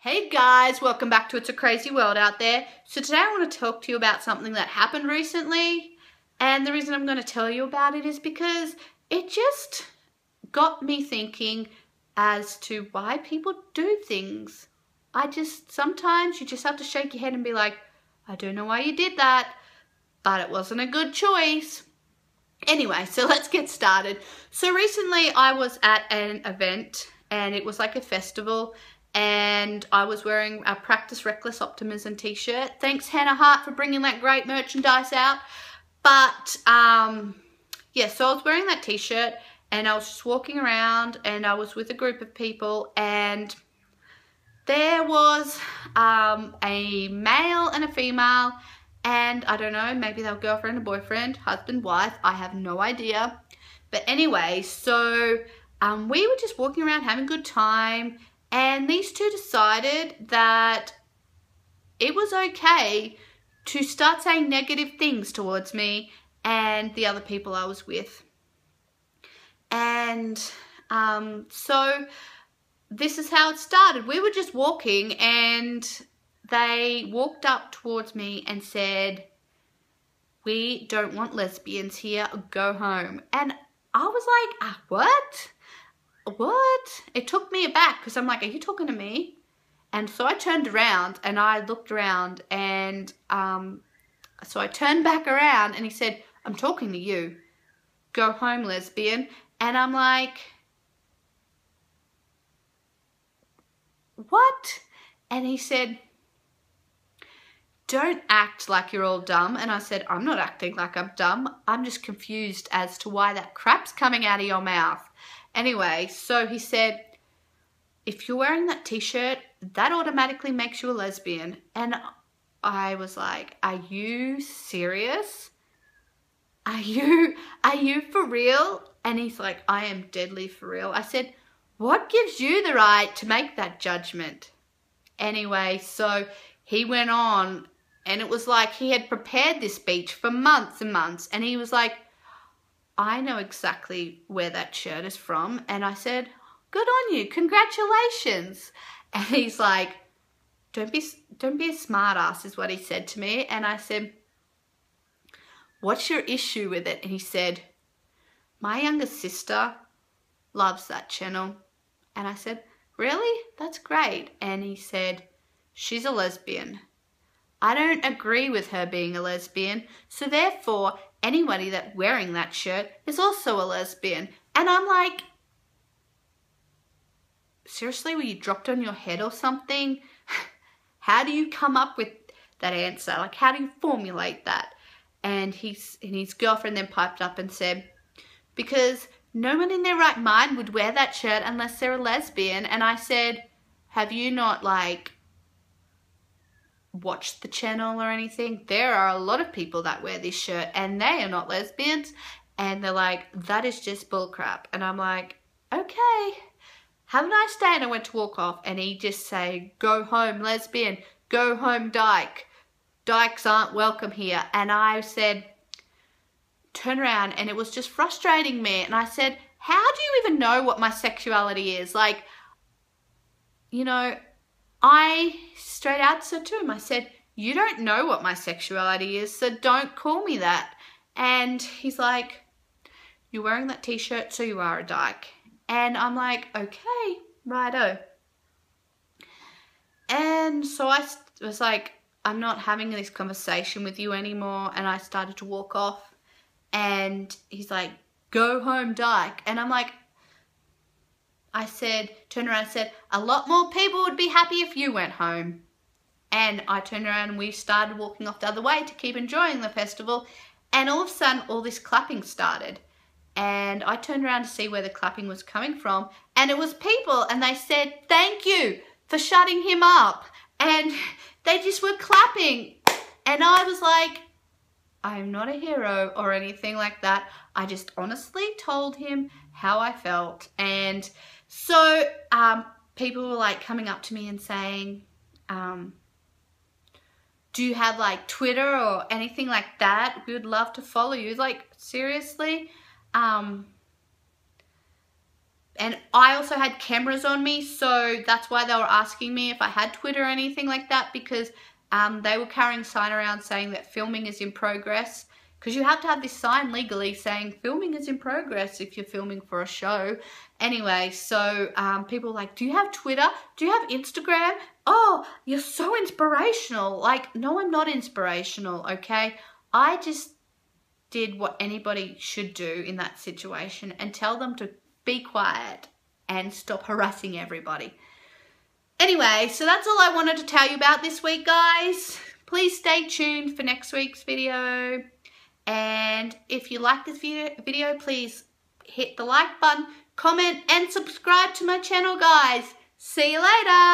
Hey guys, welcome back to It's a Crazy World Out There. So today I want to talk to you about something that happened recently, and the reason I'm going to tell you about it is because it just got me thinking as to why people do things. Sometimes you just have to shake your head and be like, I don't know why you did that, but it wasn't a good choice. Anyway, so let's get started. So recently I was at an event and it was like a festival, and I was wearing a Practice Reckless Optimism t-shirt. Thanks Hannah Hart for bringing that great merchandise out. But yeah, so I was wearing that t-shirt and I was just walking around and I was with a group of people, and there was a male and a female, and I don't know, maybe they were girlfriend or boyfriend, husband, wife, I have no idea. But anyway, so we were just walking around having a good time, and these two decided that it was okay to start saying negative things towards me and the other people I was with. And so this is how it started. We were just walking and they walked up towards me and said, "We don't want lesbians here, go home." And I was like, what? What? It took me aback because I'm like, are you talking to me? And so I turned around and I looked around, and so I turned back around and he said, "I'm talking to you. Go home, lesbian." And I'm like, what? And he said, "Don't act like you're all dumb." And I said, "I'm not acting like I'm dumb. I'm just confused as to why that crap's coming out of your mouth." Anyway, so he said, "If you're wearing that t-shirt, that automatically makes you a lesbian." And I was like, are you serious? Are you for real? And he's like, "I am deadly for real." I said, "What gives you the right to make that judgment?" Anyway, so he went on, and it was like he had prepared this speech for months and months, and he was like, "I know exactly where that shirt is from." And I said, "Good on you, congratulations." And he's like, don't be a smart ass," is what he said to me. And I said, "What's your issue with it?" And he said, "My younger sister loves that channel." And I said, "Really? That's great." And he said, "She's a lesbian. I don't agree with her being a lesbian, so therefore anybody that wearing that shirt is also a lesbian." And I'm like, seriously, were you dropped on your head or something? How do you come up with that answer? Like, how do you formulate that? And his girlfriend then piped up and said, "Because no one in their right mind would wear that shirt unless they're a lesbian." And I said, "Have you not, like, watched the channel or anything? There are a lot of people that wear this shirt and they are not lesbians." And they're like, "That is just bullcrap." And I'm like, okay, have a nice day. And I went to walk off, and he just say, "Go home, lesbian. Go home, dyke. Dykes aren't welcome here." And I said, turn around, and it was just frustrating me. And I said, how do you even know what my sexuality is? Like, you know, I straight out said to him, I said, "You don't know what my sexuality is, so don't call me that." And he's like, "You're wearing that t-shirt, so you are a dyke." And I'm like, okay, righto. And so I was like, I'm not having this conversation with you anymore. And I started to walk off, and he's like, "Go home, dyke." And I'm like, I said, turned around and said, "A lot more people would be happy if you went home." And I turned around and we started walking off the other way to keep enjoying the festival. And all of a sudden, all this clapping started. And I turned around to see where the clapping was coming from. And it was people, and they said, "Thank you for shutting him up." And they just were clapping. And I was like, I am not a hero or anything like that. I just honestly told him how I felt. And so people were like coming up to me and saying, "Do you have like Twitter or anything like that? We would love to follow you." Like, seriously? And I also had cameras on me, so that's why they were asking me if I had Twitter or anything like that, because they were carrying a sign around saying that filming is in progress, because you have to have this sign legally saying filming is in progress if you're filming for a show. Anyway, so people were like, do you have Twitter? Do you have Instagram? Oh, you're so inspirational. Like, no, I'm not inspirational, okay? I just did what anybody should do in that situation and tell them to be quiet and stop harassing everybody. Anyway, so that's all I wanted to tell you about this week, guys. Please stay tuned for next week's video. And if you like this video, please hit the like button, comment, and subscribe to my channel, guys. See you later.